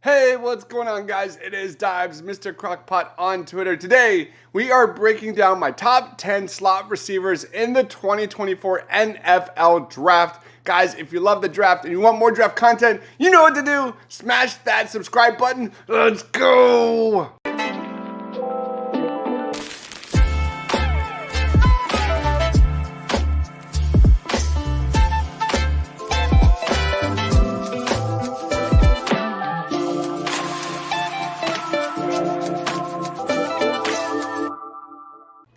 Hey, what's going on, guys? It is Dives, Mr. Crockpot on Twitter. Today, we are breaking down my top 10 slot receivers in the 2024 NFL Draft. Guys, if you love the draft and you want more draft content, you know what to do. Smash that subscribe button. Let's go!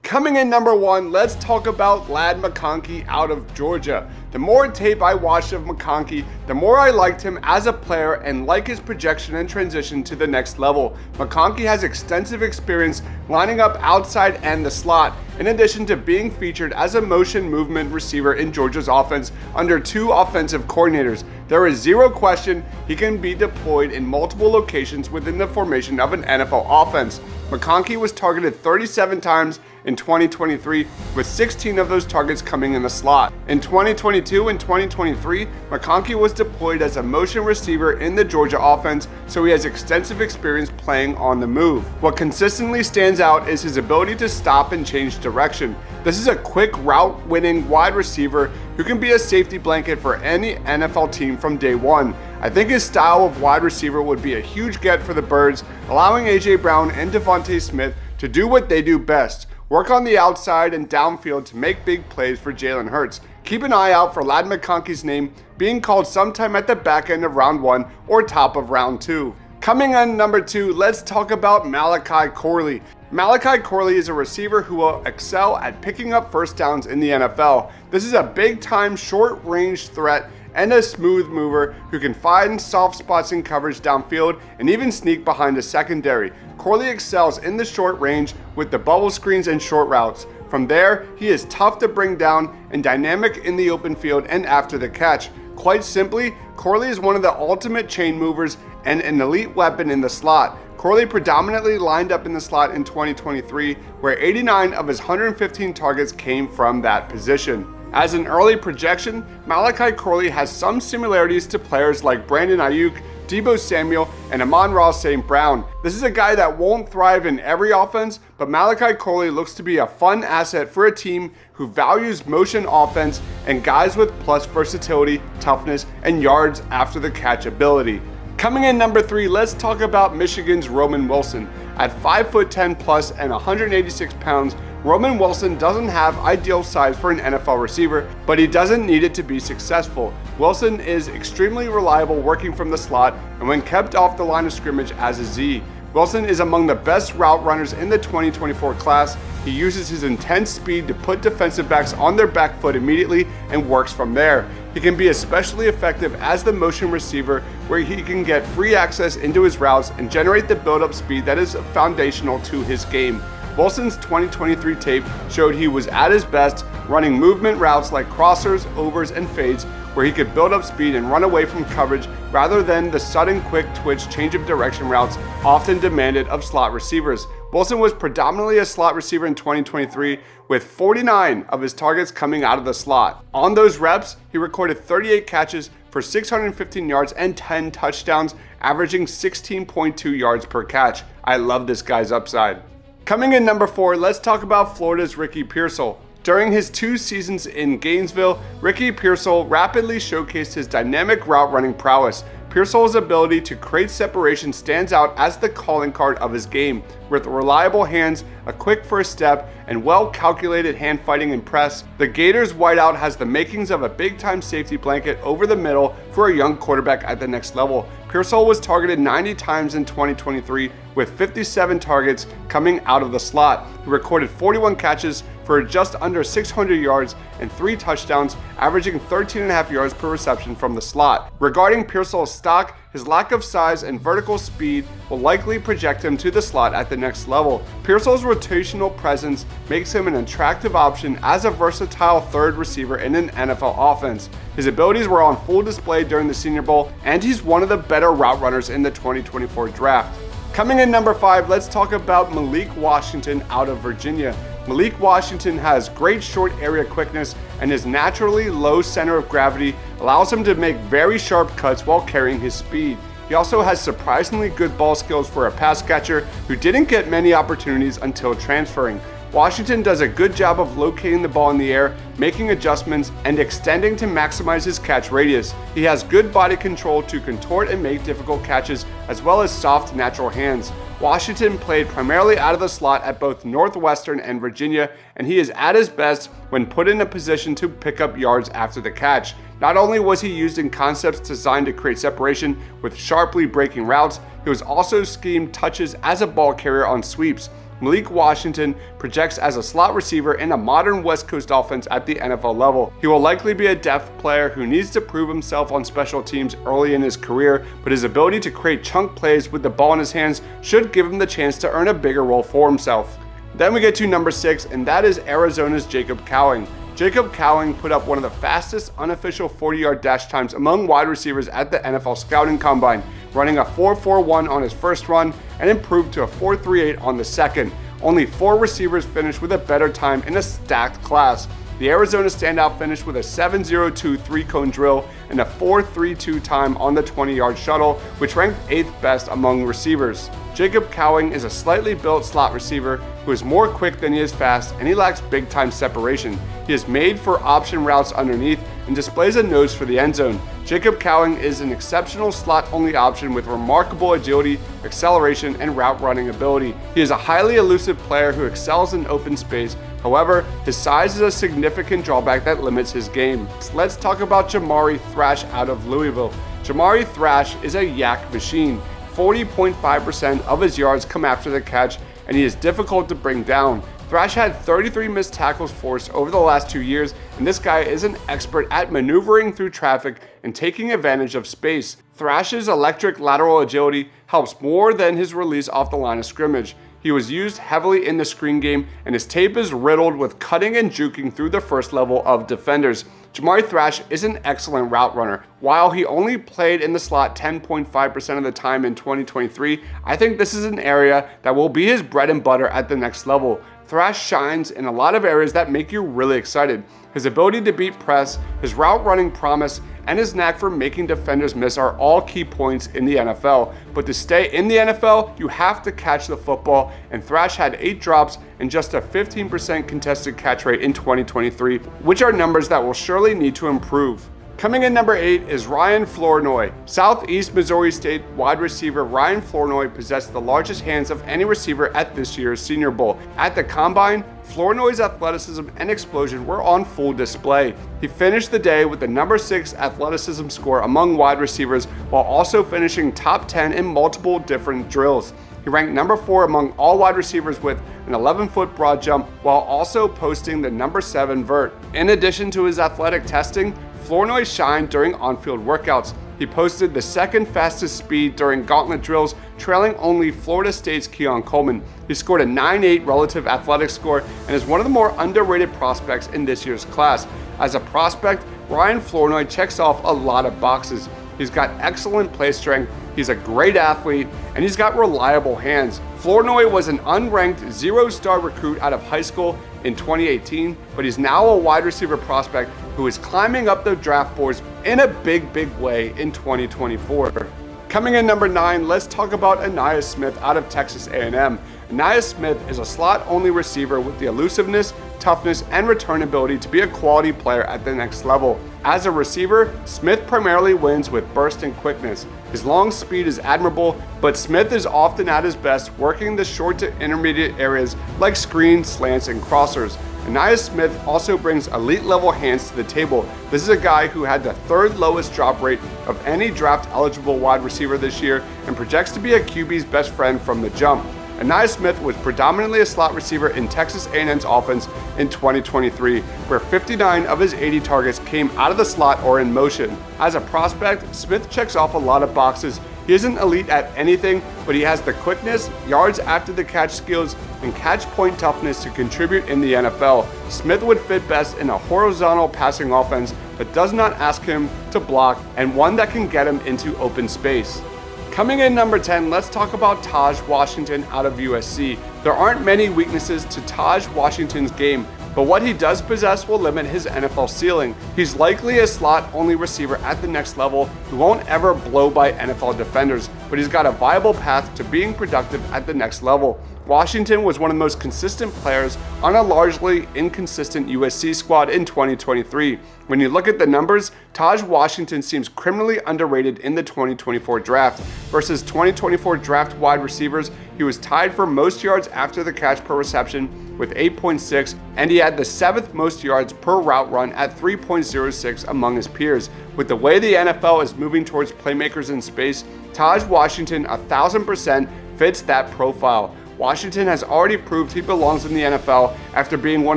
Coming in number one, let's talk about McConkey out of Georgia. The more tape I watched of McConkey, the more I liked him as a player and like his projection and transition to the next level. McConkey has extensive experience lining up outside and the slot, in addition to being featured as a motion movement receiver in Georgia's offense under two offensive coordinators. There is zero question he can be deployed in multiple locations within the formation of an NFL offense. McConkey was targeted 37 times in 2023, with 16 of those targets coming in the slot. In 2022 and 2023, McConkey was deployed as a motion receiver in the Georgia offense, so he has extensive experience playing on the move. What consistently stands out is his ability to stop and change direction. This is a quick route-winning wide receiver who can be a safety blanket for any NFL team from day one. I think his style of wide receiver would be a huge get for the Birds, allowing A.J. Brown and Devontae Smith to do what they do best. Work on the outside and downfield to make big plays for Jalen Hurts. Keep an eye out for McConkey's name being called sometime at the back end of round 1 or top of round 2. Coming in number 2, let's talk about Malachi Corley. Malachi Corley is a receiver who will excel at picking up first downs in the NFL. This is a big-time short-range threat and a smooth mover who can find soft spots in coverage downfield and even sneak behind a secondary. Corley excels in the short range with the bubble screens and short routes. From there, he is tough to bring down and dynamic in the open field and after the catch. Quite simply, Corley is one of the ultimate chain movers and an elite weapon in the slot. Corley predominantly lined up in the slot in 2023, where 89 of his 115 targets came from that position. As an early projection, Malachi Corley has some similarities to players like Brandon Ayuk, Deebo Samuel, and Amon-Ra St. Brown. This is a guy that won't thrive in every offense, but Malachi Corley looks to be a fun asset for a team who values motion offense and guys with plus versatility, toughness, and yards after the catch ability. Coming in number 3, let's talk about Michigan's Roman Wilson. At 5'10" plus and 186 pounds, Roman Wilson doesn't have ideal size for an NFL receiver, but he doesn't need it to be successful. Wilson is extremely reliable working from the slot and when kept off the line of scrimmage as a Z. Wilson is among the best route runners in the 2024 class. He uses his intense speed to put defensive backs on their back foot immediately and works from there. He can be especially effective as the motion receiver, where he can get free access into his routes and generate the build-up speed that is foundational to his game. Wilson's 2023 tape showed he was at his best running movement routes like crossers, overs, and fades, where he could build up speed and run away from coverage rather than the sudden quick twitch change of direction routes often demanded of slot receivers. Wilson was predominantly a slot receiver in 2023, with 49 of his targets coming out of the slot. On those reps, he recorded 38 catches for 615 yards and 10 touchdowns, averaging 16.2 yards per catch. I love this guy's upside. Coming in number 4, let's talk about Florida's Ricky Pearsall. During his 2 seasons in Gainesville, Ricky Pearsall rapidly showcased his dynamic route running prowess. Pearsall's ability to create separation stands out as the calling card of his game. With reliable hands, a quick first step, and well-calculated hand fighting and press, the Gators wideout has the makings of a big-time safety blanket over the middle for a young quarterback at the next level. Pearsall was targeted 90 times in 2023, with 57 targets coming out of the slot. He recorded 41 catches for just under 600 yards and 3 touchdowns, averaging 13.5 yards per reception from the slot. Regarding Pearsall's stock, his lack of size and vertical speed will likely project him to the slot at the next level. Pearsall's rotational presence makes him an attractive option as a versatile third receiver in an NFL offense. His abilities were on full display during the Senior Bowl, and he's one of the better route runners in the 2024 draft. Coming in number 5, let's talk about Malik Washington out of Virginia. Malik Washington has great short area quickness, and his naturally low center of gravity allows him to make very sharp cuts while carrying his speed. He also has surprisingly good ball skills for a pass catcher who didn't get many opportunities until transferring. Washington does a good job of locating the ball in the air, making adjustments, and extending to maximize his catch radius. He has good body control to contort and make difficult catches, as well as soft, natural hands. Washington played primarily out of the slot at both Northwestern and Virginia, and he is at his best when put in a position to pick up yards after the catch. Not only was he used in concepts designed to create separation with sharply breaking routes, he was also schemed touches as a ball carrier on sweeps. Malik Washington projects as a slot receiver in a modern West Coast offense at the NFL level. He will likely be a depth player who needs to prove himself on special teams early in his career, but his ability to create chunk plays with the ball in his hands should give him the chance to earn a bigger role for himself. Then we get to number 6, and that is Arizona's Jacob Cowing. Jacob Cowing put up one of the fastest unofficial 40-yard dash times among wide receivers at the NFL Scouting Combine, running a 4.41 on his first run and improved to a 4.38 on the second. Only 4 receivers finished with a better time in a stacked class. The Arizona standout finished with a 7.02 three-cone drill and a 4.32 time on the 20-yard shuttle, which ranked 8th best among receivers. Jacob Cowing is a slightly built slot receiver who is more quick than he is fast, and he lacks big-time separation. He is made for option routes underneath and displays a nose for the end zone. Jacob Cowing is an exceptional slot-only option with remarkable agility, acceleration, and route running ability. He is a highly elusive player who excels in open space. However, his size is a significant drawback that limits his game. Let's talk about Jamari Thrash out of Louisville. Jamari Thrash is a yak machine. 40.5% of his yards come after the catch, and he is difficult to bring down. Thrash had 33 missed tackles forced over the last 2 years, and this guy is an expert at maneuvering through traffic and taking advantage of space. Thrash's electric lateral agility helps more than his release off the line of scrimmage. He was used heavily in the screen game, and his tape is riddled with cutting and juking through the first level of defenders. Jamari Thrash is an excellent route runner. While he only played in the slot 10.5% of the time in 2023, I think this is an area that will be his bread and butter at the next level. Thrash shines in a lot of areas that make you really excited. His ability to beat press, his route running promise, and his knack for making defenders miss are all key points in the NFL. But to stay in the NFL, you have to catch the football, and Thrash had 8 drops and just a 15% contested catch rate in 2023, which are numbers that will surely need to improve. Coming in number 8 is Ryan Flournoy. Southeast Missouri State wide receiver Ryan Flournoy possessed the largest hands of any receiver at this year's Senior Bowl. At the Combine, Flournoy's athleticism and explosion were on full display. He finished the day with the number 6 athleticism score among wide receivers, while also finishing top 10 in multiple different drills. He ranked number 4 among all wide receivers with an 11-foot broad jump, while also posting the number 7 vert. In addition to his athletic testing, Flournoy shined during on-field workouts. He posted the second fastest speed during gauntlet drills, trailing only Florida State's Keon Coleman. He scored a 9.8 relative athletic score and is one of the more underrated prospects in this year's class. As a prospect, Ryan Flournoy checks off a lot of boxes. He's got excellent play strength, he's a great athlete, and he's got reliable hands. Flournoy was an unranked 0-star recruit out of high school in 2018, but he's now a wide receiver prospect who is climbing up the draft boards in a big way in 2024. Coming in number 9, let's talk about Ainias Smith out of Texas A&M. Ainias Smith is a slot-only receiver with the elusiveness, toughness, and return ability to be a quality player at the next level. As a receiver, Smith primarily wins with burst and quickness. His long speed is admirable, but Smith is often at his best working the short to intermediate areas like screens, slants, and crossers. Ainias Smith also brings elite level hands to the table. This is a guy who had the 3rd lowest drop rate of any draft eligible wide receiver this year and projects to be a QB's best friend from the jump. Ainias Smith was predominantly a slot receiver in Texas A&M's offense in 2023, where 59 of his 80 targets came out of the slot or in motion. As a prospect, Smith checks off a lot of boxes. He isn't elite at anything, but he has the quickness, yards after the catch skills, and catch point toughness to contribute in the NFL. Smith would fit best in a horizontal passing offense that does not ask him to block, and one that can get him into open space. Coming in number 10, let's talk about Taj Washington out of USC. There aren't many weaknesses to Taj Washington's game, but what he does possess will limit his NFL ceiling. He's likely a slot-only receiver at the next level who won't ever blow by NFL defenders, but he's got a viable path to being productive at the next level. Washington was one of the most consistent players on a largely inconsistent USC squad in 2023. When you look at the numbers, Taj Washington seems criminally underrated in the 2024 draft. Versus 2024 draft wide receivers, he was tied for most yards after the catch per reception with 8.6, and he had the 7th most yards per route run at 3.06 among his peers. With the way the NFL is moving towards playmakers in space, Taj Washington 1000% fits that profile. Washington has already proved he belongs in the NFL after being one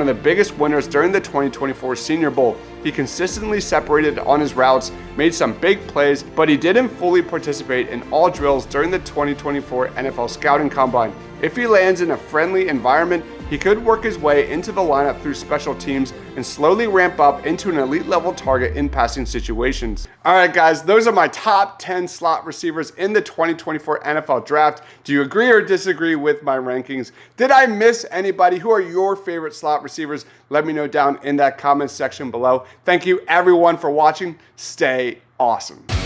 of the biggest winners during the 2024 Senior Bowl. He consistently separated on his routes, made some big plays, but he didn't fully participate in all drills during the 2024 NFL Scouting Combine. If he lands in a friendly environment, he could work his way into the lineup through special teams and slowly ramp up into an elite level target in passing situations. Alright guys, those are my top 10 slot receivers in the 2024 NFL Draft. Do you agree or disagree with my rankings? Did I miss anybody? Who are your favorite slot receivers? Let me know down in that comment section below. Thank you everyone for watching. Stay awesome.